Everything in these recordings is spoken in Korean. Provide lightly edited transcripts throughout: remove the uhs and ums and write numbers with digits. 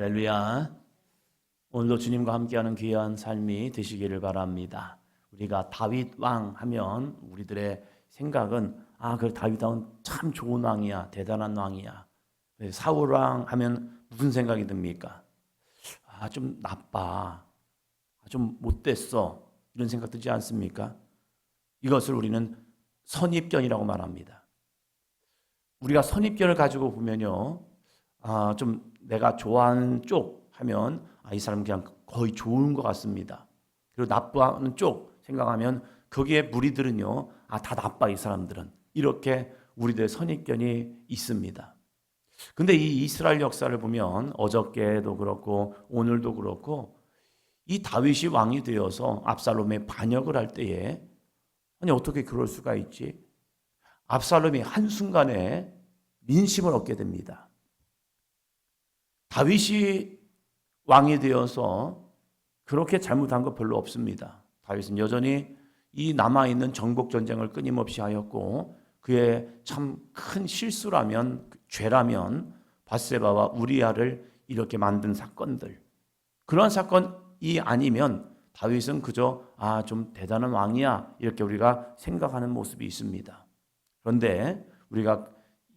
할렐루야. 오늘도 주님과 함께하는 귀한 삶이 되시기를 바랍니다. 우리가 다윗 왕 하면 우리들의 생각은 그 다윗 왕은 참 좋은 왕이야, 대단한 왕이야. 사울 왕 하면 무슨 생각이 듭니까? 좀 나빠, 좀 못됐어, 이런 생각 들지 않습니까? 이것을 우리는 선입견이라고 말합니다. 우리가 선입견을 가지고 보면요, 좀 내가 좋아하는 쪽 하면 이 사람은 그냥 거의 좋은 것 같습니다. 그리고 나빠하는 쪽 생각하면 거기에 무리들은요, 다 나빠 이 사람들은. 이렇게 우리들의 선입견이 있습니다. 근데 이 이스라엘 역사를 보면 어저께도 그렇고 오늘도 그렇고 이 다윗이 왕이 되어서 압살롬의 반역을 할 때에 아니 어떻게 그럴 수가 있지? 압살롬이 한순간에 민심을 얻게 됩니다. 다윗이 왕이 되어서 그렇게 잘못한 거 별로 없습니다. 다윗은 여전히 이 남아있는 정복 전쟁을 끊임없이 하였고 그의 참 큰 실수라면 죄라면 밧세바와 우리아를 이렇게 만든 사건들, 그런 사건이 아니면 다윗은 그저 좀 대단한 왕이야 이렇게 우리가 생각하는 모습이 있습니다. 그런데 우리가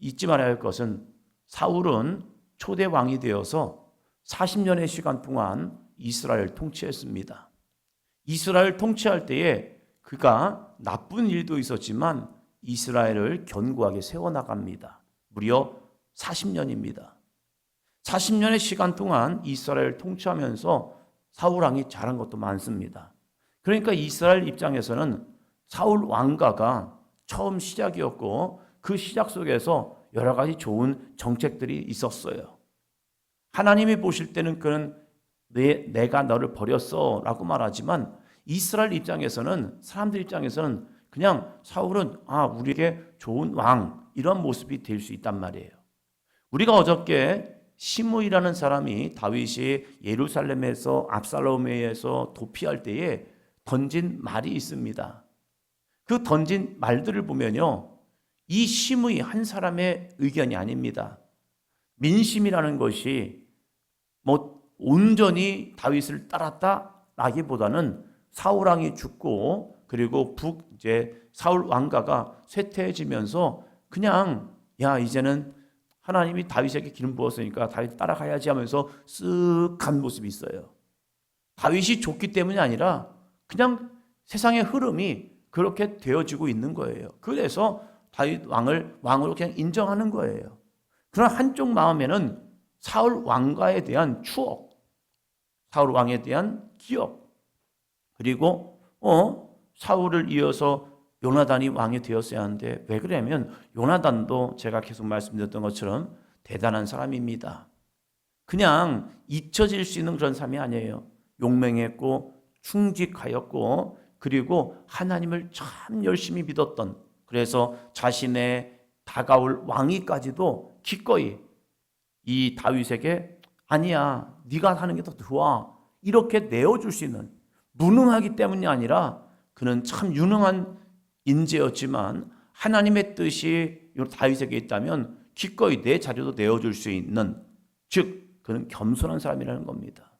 잊지 말아야 할 것은 사울은 초대 왕이 되어서 40년의 시간 동안 이스라엘을 통치했습니다. 이스라엘을 통치할 때에 그가 나쁜 일도 있었지만 이스라엘을 견고하게 세워나갑니다. 무려 40년입니다. 40년의 시간 동안 이스라엘을 통치하면서 사울 왕이 잘한 것도 많습니다. 그러니까 이스라엘 입장에서는 사울 왕가가 처음 시작이었고 그 시작 속에서 여러 가지 좋은 정책들이 있었어요. 하나님이 보실 때는 그는 내가 너를 버렸어 라고 말하지만 이스라엘 입장에서는, 사람들 입장에서는 그냥 사울은 우리에게 좋은 왕, 이런 모습이 될 수 있단 말이에요. 우리가 어저께 시므이라는 사람이 다윗이 예루살렘에서 압살롬에 의해서 도피할 때에 던진 말이 있습니다. 그 던진 말들을 보면요, 이 시므이 한 사람의 의견이 아닙니다. 민심이라는 것이 온전히 다윗을 따랐다라기보다는 사울 왕이 죽고 그리고 사울 왕가가 쇠퇴해지면서 그냥 이제는 하나님이 다윗에게 기름 부었으니까 다윗 따라가야지 하면서 쓱 간 모습이 있어요. 다윗이 좋기 때문이 아니라 그냥 세상의 흐름이 그렇게 되어지고 있는 거예요. 그래서 다윗 왕으로 그냥 인정하는 거예요. 그러나 한쪽 마음에는 사울 왕가에 대한 추억, 사울 왕에 대한 기억, 그리고 사울을 이어서 요나단이 왕이 되었어야 하는데 왜 그러냐면 요나단도 제가 계속 말씀드렸던 것처럼 대단한 사람입니다. 그냥 잊혀질 수 있는 그런 사람이 아니에요. 용맹했고 충직하였고 그리고 하나님을 참 열심히 믿었던, 그래서 자신의 다가올 왕위까지도 기꺼이 이 다윗에게 아니야, 네가 하는 게 더 좋아 이렇게 내어줄 수 있는, 무능하기 때문이 아니라 그는 참 유능한 인재였지만 하나님의 뜻이 다윗에게 있다면 기꺼이 내 자료도 내어줄 수 있는, 즉 그는 겸손한 사람이라는 겁니다.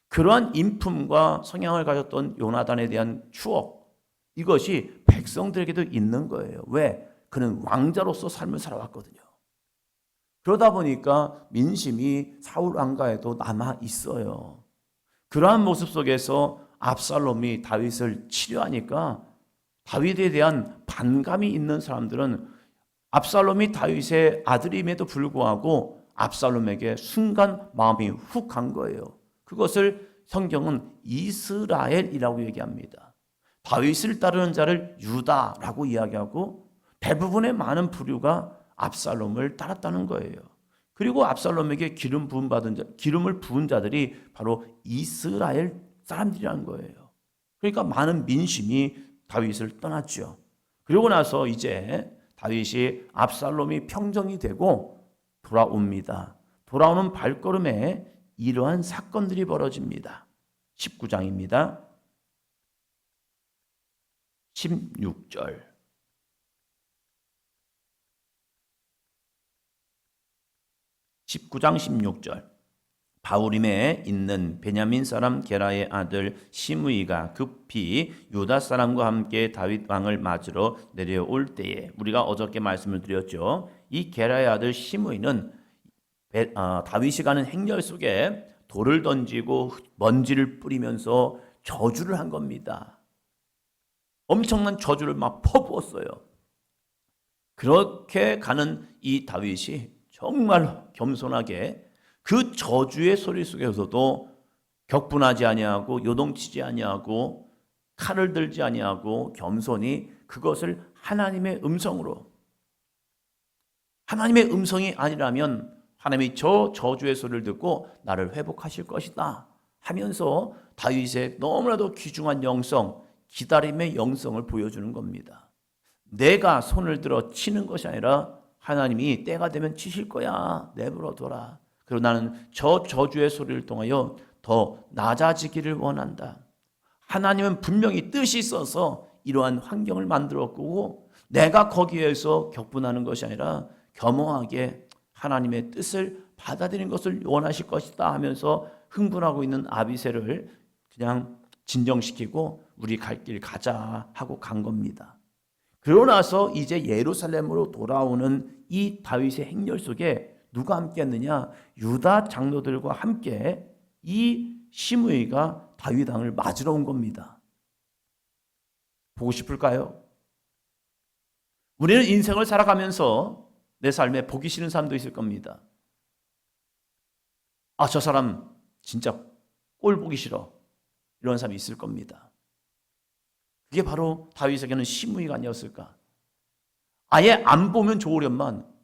그러한 인품과 성향을 가졌던 요나단에 대한 추억, 이것이 백성들에게도 있는 거예요. 왜? 그는 왕자로서 삶을 살아왔거든요. 그러다 보니까 민심이 사울 왕가에도 남아 있어요. 그러한 모습 속에서 압살롬이 다윗을 치료하니까 다윗에 대한 반감이 있는 사람들은 압살롬이 다윗의 아들임에도 불구하고 압살롬에게 순간 마음이 훅 간 거예요. 그것을 성경은 이스라엘이라고 얘기합니다. 다윗을 따르는 자를 유다라고 이야기하고 대부분의 많은 부류가 압살롬을 따랐다는 거예요. 그리고 압살롬에게 기름을 부은 자들이 바로 이스라엘 사람들이라는 거예요. 그러니까 많은 민심이 다윗을 떠났죠. 그리고 나서 이제 다윗이 압살롬이 평정이 되고 돌아옵니다. 돌아오는 발걸음에 이러한 사건들이 벌어집니다. 19장입니다. 16절. 19장 16절. 바후림에 있는 베냐민 사람 게라의 아들 시므이가 급히 유다 사람과 함께 다윗 왕을 맞으러 내려올 때에, 우리가 어저께 말씀을 드렸죠. 이 게라의 아들 시므이는 다윗이 가는 행렬 속에 돌을 던지고 먼지를 뿌리면서 저주를 한 겁니다. 엄청난 저주를 막 퍼부었어요. 그렇게 가는 이 다윗이 정말 겸손하게 그 저주의 소리 속에서도 격분하지 아니하고 요동치지 아니하고 칼을 들지 아니하고 겸손히 그것을 하나님의 음성으로, 하나님의 음성이 아니라면 하나님이 저 저주의 소리를 듣고 나를 회복하실 것이다 하면서 다윗의 너무나도 귀중한 영성, 기다림의 영성을 보여주는 겁니다. 내가 손을 들어 치는 것이 아니라 하나님이 때가 되면 치실 거야, 내버려둬라. 그리고 나는 저 저주의 소리를 통하여 더 낮아지기를 원한다. 하나님은 분명히 뜻이 있어서 이러한 환경을 만들었고, 내가 거기에서 격분하는 것이 아니라 겸허하게 하나님의 뜻을 받아들이는 것을 원하실 것이다 하면서 흥분하고 있는 아비새를 그냥 진정시키고 우리 갈 길 가자 하고 간 겁니다. 그러고 나서 이제 예루살렘으로 돌아오는 이 다윗의 행렬 속에 누가 함께 했느냐? 유다 장로들과 함께 이 시므이가 다윗 왕을 맞으러 온 겁니다. 보고 싶을까요? 우리는 인생을 살아가면서 내 삶에 보기 싫은 사람도 있을 겁니다. 아, 저 사람 진짜 꼴 보기 싫어, 이런 사람이 있을 겁니다. 그게 바로 다윗에게는 시므이가 아니었을까? 아예 안 보면 좋으련만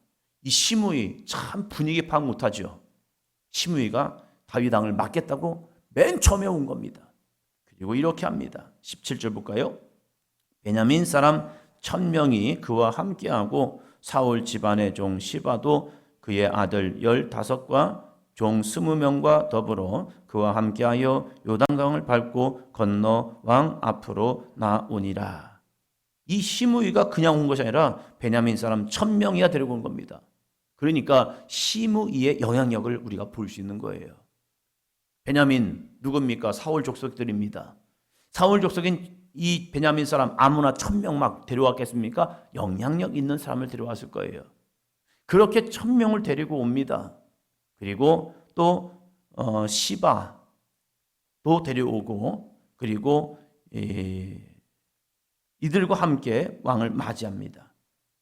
이 시므이 참 분위기 파악 못하죠. 시므이가 다윗 왕을 맞겠다고 맨 처음에 온 겁니다. 그리고 이렇게 합니다. 17절 볼까요? 베냐민 사람 1000명이 그와 함께하고 사울 집안의 종 시바도 그의 아들 15과 종 20명과 더불어 그와 함께하여 요단강을 밟고 건너 왕 앞으로 나오니라. 이 시므이가 그냥 온 것이 아니라 베냐민 사람 1000명이야 데리고 온 겁니다. 그러니까 시므이의 영향력을 우리가 볼 수 있는 거예요. 베냐민 누굽니까? 사울 족속들입니다. 사울 족속인 이 베냐민 사람 아무나 1000명 막 데려왔겠습니까? 영향력 있는 사람을 데려왔을 거예요. 그렇게 1000명을 데리고 옵니다. 그리고 또 시바도 데려오고, 그리고 이들과 함께 왕을 맞이합니다.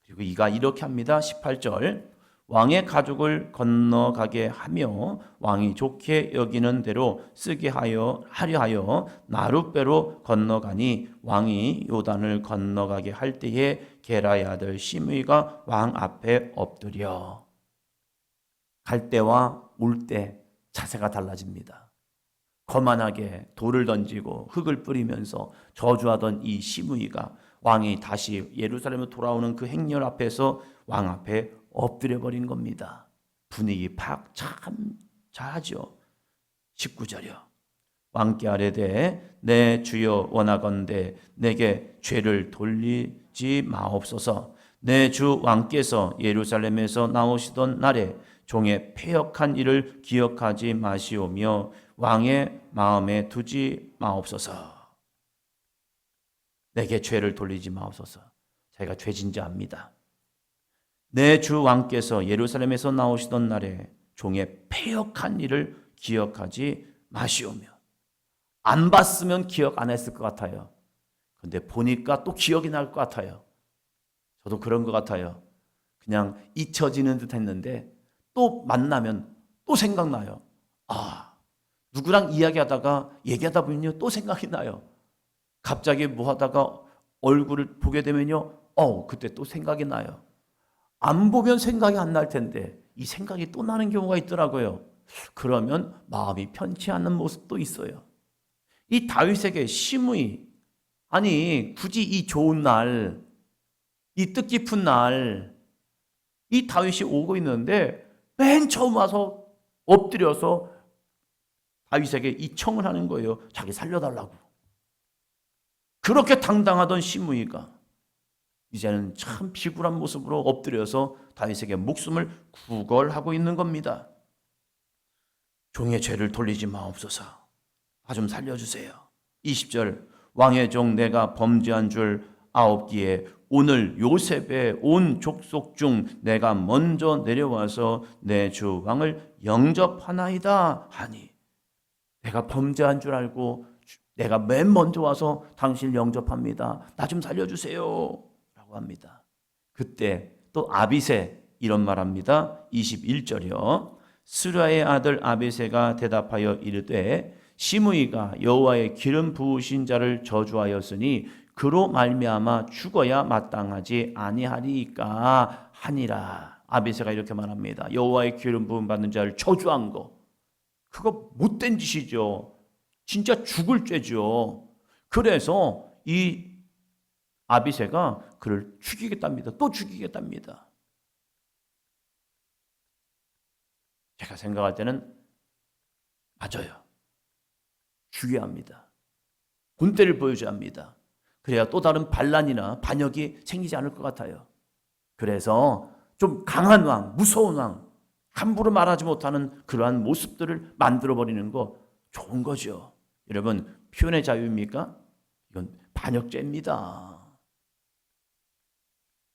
그리고 이가 이렇게 합니다. 18절, 왕의 가족을 건너가게 하며 왕이 좋게 여기는 대로 쓰게 하려 하여 나룻배로 건너가니, 왕이 요단을 건너가게 할 때에 게라의 아들 시므이가 왕 앞에 엎드려. 갈 때와 올 때 자세가 달라집니다. 거만하게 돌을 던지고 흙을 뿌리면서 저주하던 이 시므이가 왕이 다시 예루살렘으로 돌아오는 그 행렬 앞에서 왕 앞에 엎드려 버린 겁니다. 분위기 파악 참 잘하죠. 19절이요. 왕께 아뢰되 내 주여 원하건대 내게 죄를 돌리지 마옵소서. 내 주 왕께서 예루살렘에서 나오시던 날에 종의 패역한 일을 기억하지 마시오며 왕의 마음에 두지 마옵소서. 내게 죄를 돌리지 마옵소서. 제가 죄진자합니다. 내 주 왕께서 예루살렘에서 나오시던 날에 종의 패역한 일을 기억하지 마시오며. 안 봤으면 기억 안 했을 것 같아요. 근데 보니까 또 기억이 날 것 같아요. 저도 그런 것 같아요. 그냥 잊혀지는 듯 했는데 또 만나면 또 생각나요. 아, 누구랑 이야기하다가 얘기하다 보면요 또 생각이 나요. 갑자기 뭐 하다가 얼굴을 보게 되면요 그때 또 생각이 나요. 안 보면 생각이 안 날 텐데 이 생각이 또 나는 경우가 있더라고요. 그러면 마음이 편치 않는 모습도 있어요. 이 다윗에게 시므이, 아니 굳이 이 좋은 날, 이 뜻깊은 날, 이 다윗이 오고 있는데 맨 처음 와서 엎드려서 다윗에게 이 청을 하는 거예요. 자기 살려달라고. 그렇게 당당하던 시므이가 이제는 참 비굴한 모습으로 엎드려서 다윗에게 목숨을 구걸하고 있는 겁니다. 종의 죄를 돌리지 마옵소서. 나 좀 살려주세요. 20절 왕의 종 내가 범죄한 줄 아옵기에 오늘 요셉의 온 족속 중 내가 먼저 내려와서 내 주 왕을 영접하나이다 하니, 내가 범죄한 줄 알고 내가 맨 먼저 와서 당신을 영접합니다. 나 좀 살려주세요 라고 합니다. 그때 또 아비새 이런 말합니다. 21절이요. 스루야의 아들 아비새가 대답하여 이르되 시므이가 여호와의 기름 부으신 자를 저주하였으니 그로 말미암아 죽어야 마땅하지 아니하리이까 하니라. 아비새가 이렇게 말합니다. 여호와의 기름 부음 받는 자를 저주한 거, 그거 못된 짓이죠. 진짜 죽을 죄죠. 그래서 이 아비새가 그를 죽이겠답니다. 또 죽이겠답니다. 제가 생각할 때는 맞아요. 죽여야 합니다. 본때를 보여줘야 합니다. 그래야 또 다른 반란이나 반역이 생기지 않을 것 같아요. 그래서 좀 강한 왕, 무서운 왕, 함부로 말하지 못하는 그러한 모습들을 만들어버리는 거 좋은 거죠. 여러분, 표현의 자유입니까? 이건 반역죄입니다.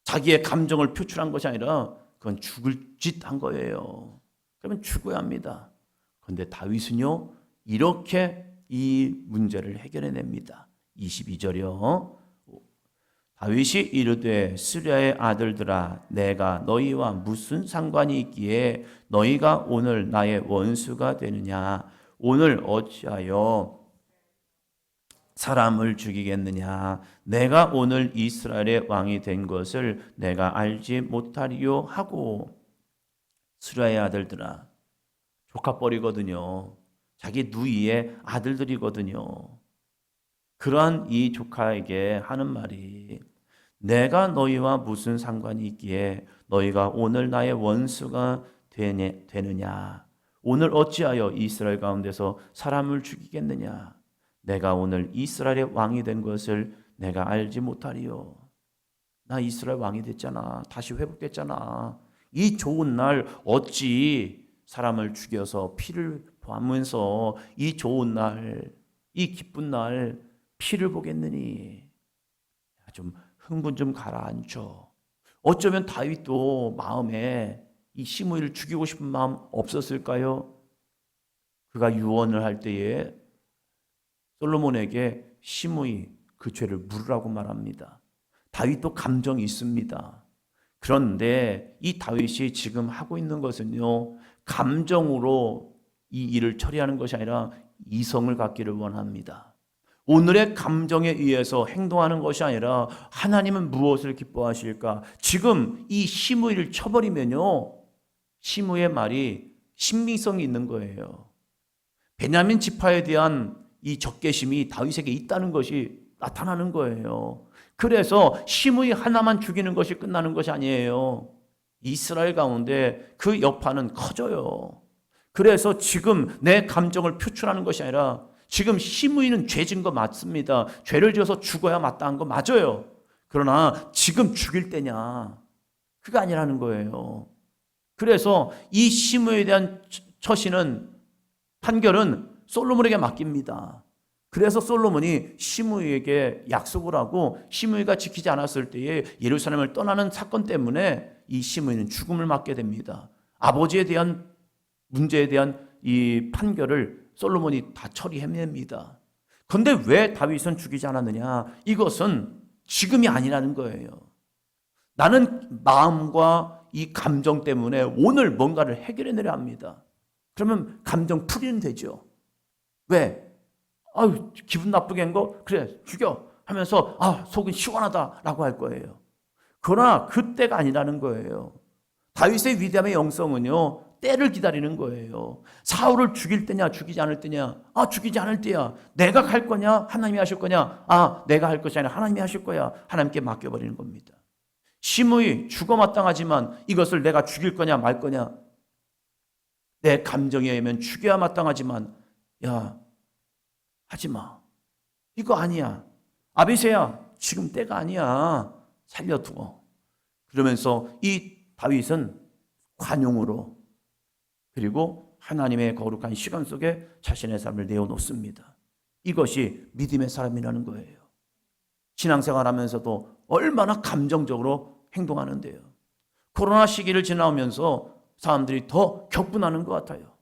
자기의 감정을 표출한 것이 아니라 그건 죽을 짓 한 거예요. 그러면 죽어야 합니다. 그런데 다윗은요, 이렇게 이 문제를 해결해냅니다. 22절이요. 다윗이 이르되 스루야의 아들들아 내가 너희와 무슨 상관이 있기에 너희가 오늘 나의 원수가 되느냐. 오늘 어찌하여 사람을 죽이겠느냐. 내가 오늘 이스라엘의 왕이 된 것을 내가 알지 못하리요 하고. 스루야의 아들들아, 조카뻘이거든요. 자기 누이의 아들들이거든요. 그러한 이 조카에게 하는 말이, 내가 너희와 무슨 상관이 있기에 너희가 오늘 나의 원수가 되느냐. 오늘 어찌하여 이스라엘 가운데서 사람을 죽이겠느냐. 내가 오늘 이스라엘의 왕이 된 것을 내가 알지 못하리요. 나 이스라엘 왕이 됐잖아. 다시 회복됐잖아. 이 좋은 날 어찌 사람을 죽여서 피를 보면서 이 좋은 날, 이 기쁜 날 피를 보겠느니. 좀 흥분 좀 가라앉혀. 어쩌면 다윗도 마음에 이 시므이를 죽이고 싶은 마음 없었을까요? 그가 유언을 할 때에 솔로몬에게 시므이 그 죄를 물으라고 말합니다. 다윗도 감정이 있습니다. 그런데 이 다윗이 지금 하고 있는 것은요, 감정으로 이 일을 처리하는 것이 아니라 이성을 갖기를 원합니다. 오늘의 감정에 의해서 행동하는 것이 아니라 하나님은 무엇을 기뻐하실까? 지금 이 시므이를 쳐버리면요, 시므이의 말이 신빙성이 있는 거예요. 베냐민 지파에 대한 이 적개심이 다윗에게 있다는 것이 나타나는 거예요. 그래서 시므이 하나만 죽이는 것이 끝나는 것이 아니에요. 이스라엘 가운데 그 여파는 커져요. 그래서 지금 내 감정을 표출하는 것이 아니라, 지금 시므이는 죄진 거 맞습니다. 죄를 지어서 죽어야 마땅한 거 맞아요. 그러나 지금 죽일 때냐, 그게 아니라는 거예요. 그래서 이 시므이에 대한 처신은, 판결은 솔로몬에게 맡깁니다. 그래서 솔로몬이 시므이에게 약속을 하고, 시므이가 지키지 않았을 때에 예루살렘을 떠나는 사건 때문에 이 시므이는 죽음을 맞게 됩니다. 아버지에 대한 문제에 대한 이 판결을 솔로몬이 다 처리해냅니다. 그런데 왜 다윗은 죽이지 않았느냐? 이것은 지금이 아니라는 거예요. 나는 마음과 이 감정 때문에 오늘 뭔가를 해결해내려 합니다. 그러면 감정 풀이는 되죠. 왜? 아유, 기분 나쁘게 한 거? 그래, 죽여 하면서 속은 시원하다라고 할 거예요. 그러나 그때가 아니라는 거예요. 다윗의 위대함의 영성은요, 때를 기다리는 거예요. 사울을 죽일 때냐, 죽이지 않을 때냐? 죽이지 않을 때야. 내가 갈 거냐, 하나님이 하실 거냐? 내가 할 것이 아니라 하나님이 하실 거야. 하나님께 맡겨버리는 겁니다. 시므이 죽어 마땅하지만 이것을 내가 죽일 거냐 말 거냐, 내 감정에 의하면 죽여야 마땅하지만, 야, 하지마, 이거 아니야. 아비새야, 지금 때가 아니야. 살려두어. 그러면서 이 다윗은 관용으로, 그리고 하나님의 거룩한 시간 속에 자신의 삶을 내어놓습니다. 이것이 믿음의 사람이라는 거예요. 신앙생활하면서도 얼마나 감정적으로 행동하는데요. 코로나 시기를 지나오면서 사람들이 더 격분하는 것 같아요.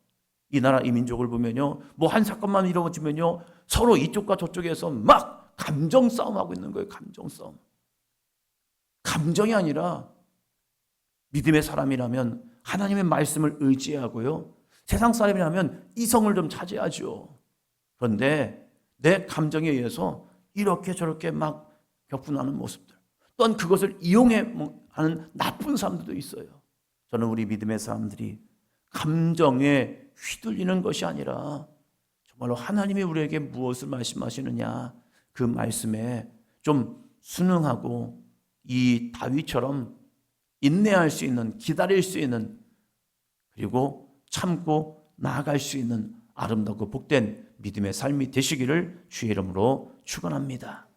이 나라 이 민족을 보면요, 뭐 한 사건만 이루어지면요 서로 이쪽과 저쪽에서 막 감정 싸움하고 있는 거예요. 감정 싸움. 감정이 아니라 믿음의 사람이라면 하나님의 말씀을 의지하고요, 세상 사람이라면 이성을 좀 차지하죠. 그런데 내 감정에 의해서 이렇게 저렇게 막 격분하는 모습들, 또한 그것을 이용해 하는 나쁜 사람들도 있어요. 저는 우리 믿음의 사람들이 감정에 휘둘리는 것이 아니라 정말로 하나님이 우리에게 무엇을 말씀하시느냐, 그 말씀에 좀 순응하고 이 다윗처럼 인내할 수 있는, 기다릴 수 있는, 그리고 참고 나아갈 수 있는 아름답고 복된 믿음의 삶이 되시기를 주의 이름으로 축원합니다.